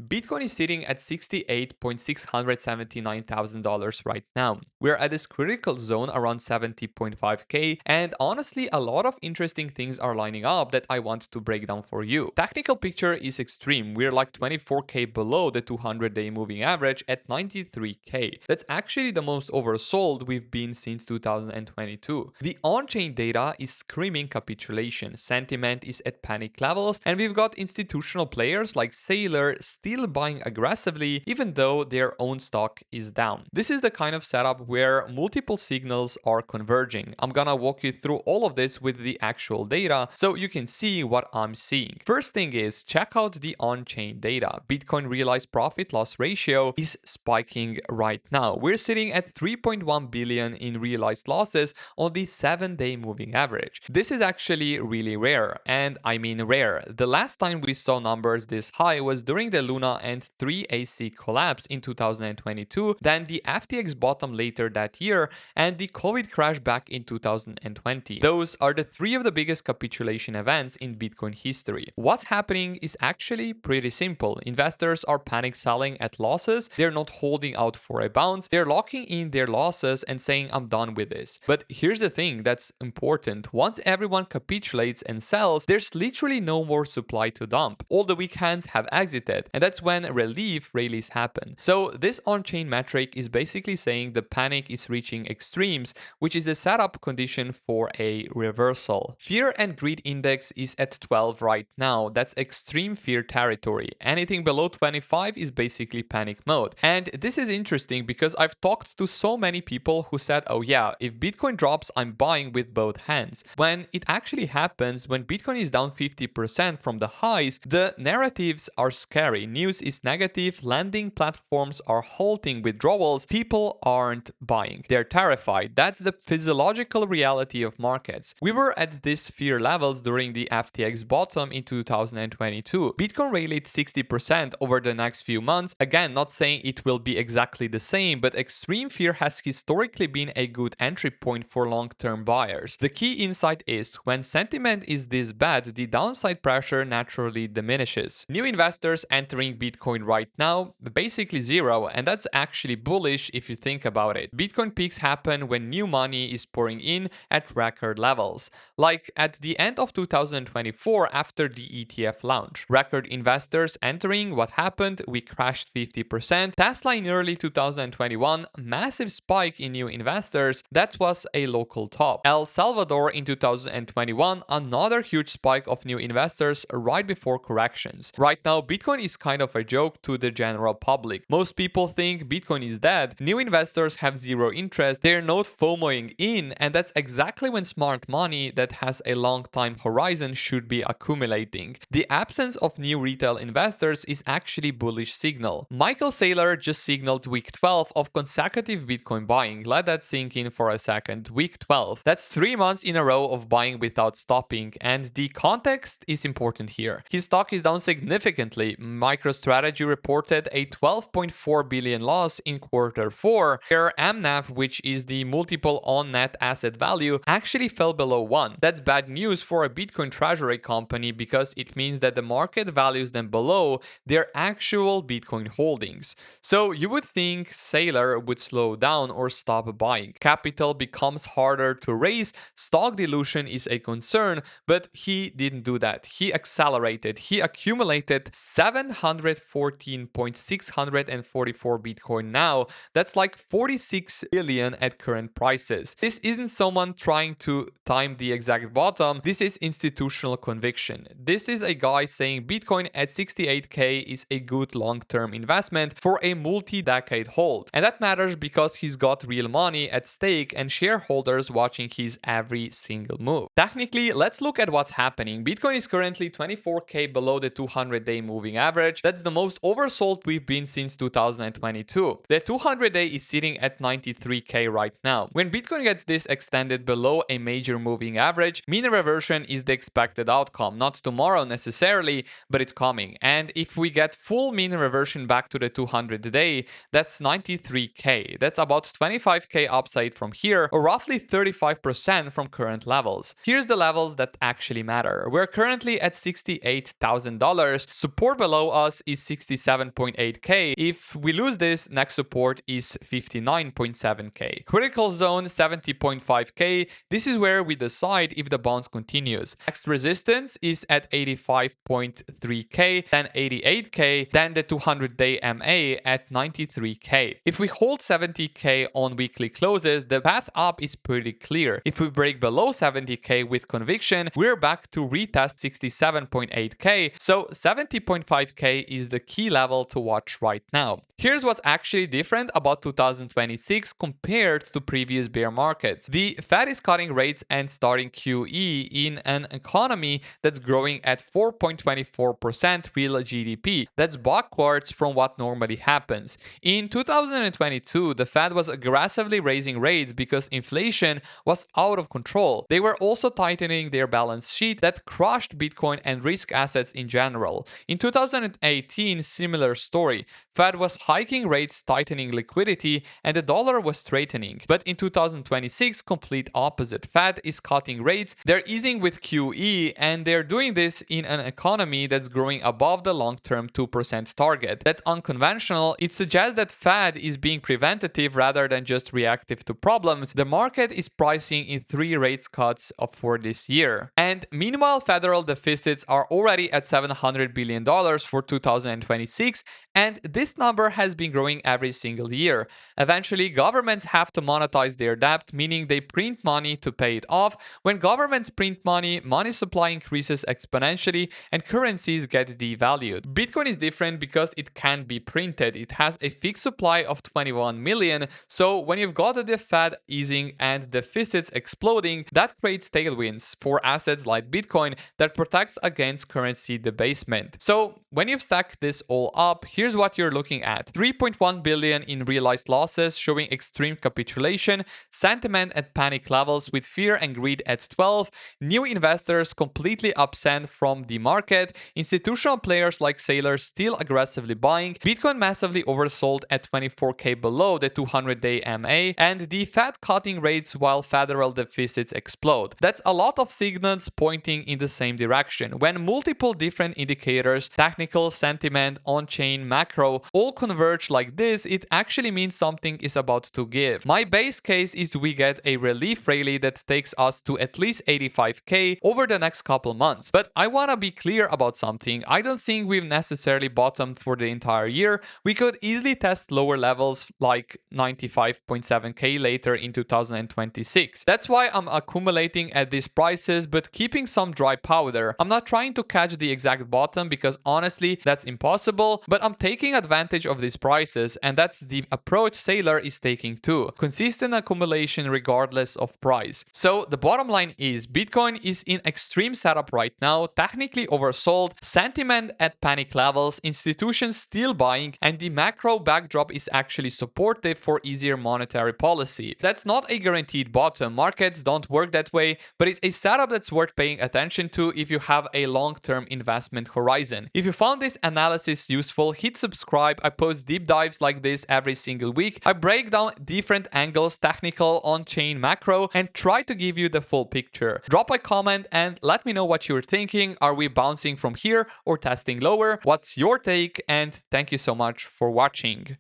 Bitcoin is sitting at $68,679,000 right now. We're at this critical zone around 70.5k, and honestly, a lot of interesting things are lining up that I want to break down for you. Technical picture is extreme. We're like 24k below the 200-day moving average at 93k. That's actually the most oversold we've been since 2022. The on-chain data is screaming capitulation. Sentiment is at panic levels, and we've got institutional players like Sailor still buying aggressively even though their own stock is down. This is the kind of setup where multiple signals are converging. I'm gonna walk you through all of this with the actual data so you can see what I'm seeing. First thing is, check out the on-chain data. Bitcoin realized profit loss ratio is spiking right now. We're sitting at 3.1 billion in realized losses on the 7-day moving average. This is actually really rare, and I mean rare. The last time we saw numbers this high was during the Luna and 3AC collapse in 2022, then the FTX bottom later that year, and the COVID crash back in 2020. Those are the three of the biggest capitulation events in Bitcoin history. What's happening is actually pretty simple. Investors are panic selling at losses. They're not holding out for a bounce. They're locking in their losses and saying, I'm done with this. But here's the thing that's important. Once everyone capitulates and sells, there's literally no more supply to dump. All the weak hands have exited, and that's when relief rallies happen. So this on-chain metric is basically saying the panic is reaching extremes, which is a setup condition for a reversal. Fear and greed index is at 12 right now. That's extreme fear territory. Anything below 25 is basically panic mode. And this is interesting because I've talked to so many people who said, oh yeah, if Bitcoin drops, I'm buying with both hands. When it actually happens, when Bitcoin is down 50% from the highs, the narratives are scary. News is negative, lending platforms are halting withdrawals, people aren't buying. They're terrified. That's the physiological reality of markets. We were at these fear levels during the FTX bottom in 2022. Bitcoin rallied 60% over the next few months. Again, not saying it will be exactly the same, but extreme fear has historically been a good entry point for long-term buyers. The key insight is when sentiment is this bad, the downside pressure naturally diminishes. New investors entering Bitcoin right now, basically zero, and that's actually bullish if you think about it. Bitcoin peaks happen when new money is pouring in at record levels, like at the end of 2024 after the ETF launch. Record investors entering, what happened? We crashed 50%. Tesla in early 2021, massive spike in new investors, that was a local top. El Salvador in 2021, another huge spike of new investors right before corrections. Right now, Bitcoin is kind of a joke to the general public. Most people think Bitcoin is dead. New investors have zero interest. They're not FOMOing in, and that's exactly when smart money that has a long time horizon should be accumulating. The absence of new retail investors is actually bullish signal. Michael Saylor just signaled week 12 of consecutive Bitcoin buying. Let that sink in for a second. Week 12. That's 3 months in a row of buying without stopping, and the context is important here. His stock is down significantly. MicroStrategy reported a 12.4 billion loss in quarter 4. Their MNAV, which is the multiple on net asset value, actually fell below 1. That's bad news for a Bitcoin treasury company because it means that the market values them below their actual Bitcoin holdings. So you would think Sailor would slow down or stop buying. Capital becomes harder to raise, stock dilution is a concern, but he didn't do that. He accelerated. He accumulated 714.644 Bitcoin now. That's like 46 billion at current prices. This isn't someone trying to time the exact bottom. This is institutional conviction. This is a guy saying Bitcoin at 68k is a good long-term investment for a multi-decade hold. And that matters because he's got real money at stake and shareholders watching his every single move. Technically, let's look at what's happening. Bitcoin is currently 24k below the 200-day moving average. That's the most oversold we've been since 2022. The 200-day is sitting at 93k right now. When Bitcoin gets this extended below a major moving average, mean reversion is the expected outcome. Not tomorrow necessarily, but it's coming. And if we get full mean reversion back to the 200-day, that's 93k. That's about 25k upside from here, or roughly 35% from current levels. Here's the levels that actually matter. We're currently at $68,000. Support below us us is 67.8k. If we lose this, next support is 59.7k. Critical zone 70.5k. This is where we decide if the bounce continues. Next resistance is at 85.3k, then 88k, then the 200-day MA at 93k. If we hold 70k on weekly closes, the path up is pretty clear. If we break below 70k with conviction, we're back to retest 67.8k, so 70.5k is the key level to watch right now. Here's what's actually different about 2026 compared to previous bear markets. The Fed is cutting rates and starting QE in an economy that's growing at 4.24% real GDP. That's backwards from what normally happens. In 2022, the Fed was aggressively raising rates because inflation was out of control. They were also tightening their balance sheet that crushed Bitcoin and risk assets in general. In 2018, similar story. Fed was hiking rates, tightening liquidity, and the dollar was straightening. But in 2026, complete opposite. Fed is cutting rates, they're easing with QE, and they're doing this in an economy that's growing above the long-term 2% target. That's unconventional. It suggests that Fed is being preventative rather than just reactive to problems. The market is pricing in 3 rate cuts for this year. And meanwhile, federal deficits are already at $700 billion for 2026, and this number has been growing every single year. Eventually, governments have to monetize their debt, meaning they print money to pay it off. When governments print money, money supply increases exponentially and currencies get devalued. Bitcoin is different because it can't be printed. It has a fixed supply of 21 million. So when you've got the Fed easing and deficits exploding, that creates tailwinds for assets like Bitcoin that protects against currency debasement. So when you've stacked this all up, here's what you're looking at. 3.1 billion in realized losses, showing extreme capitulation, sentiment at panic levels with fear and greed at 12, new investors completely absent from the market, institutional players like sailors still aggressively buying, Bitcoin massively oversold at 24k below the 200-day MA, and the Fed cutting rates while federal deficits explode. That's a lot of signals pointing in the same direction. When multiple different indicators, technical, sentiment, on-chain, macro, all converge like this, it actually means something is about to give. My base case is we get a relief rally that takes us to at least 85k over the next couple months. But I want to be clear about something. I don't think we've necessarily bottomed for the entire year. We could easily test lower levels like 95.7k later in 2026. That's why I'm accumulating at these prices but keeping some dry powder. I'm not trying to catch the exact bottom because honestly that's impossible, but I'm taking advantage of these prices, and that's the approach Sailor is taking too. Consistent accumulation regardless of price. So the bottom line is Bitcoin is in extreme setup right now, technically oversold, sentiment at panic levels, institutions still buying, and the macro backdrop is actually supportive for easier monetary policy. That's not a guaranteed bottom. Markets don't work that way, but it's a setup that's worth paying attention to if you have a long-term investment horizon. If you found this analysis useful, hit subscribe. I post deep dives like this every single week. I break down different angles, technical, on-chain, macro, and try to give you the full picture. Drop a comment and let me know what you're thinking. Are we bouncing from here or testing lower? What's your take? And thank you so much for watching.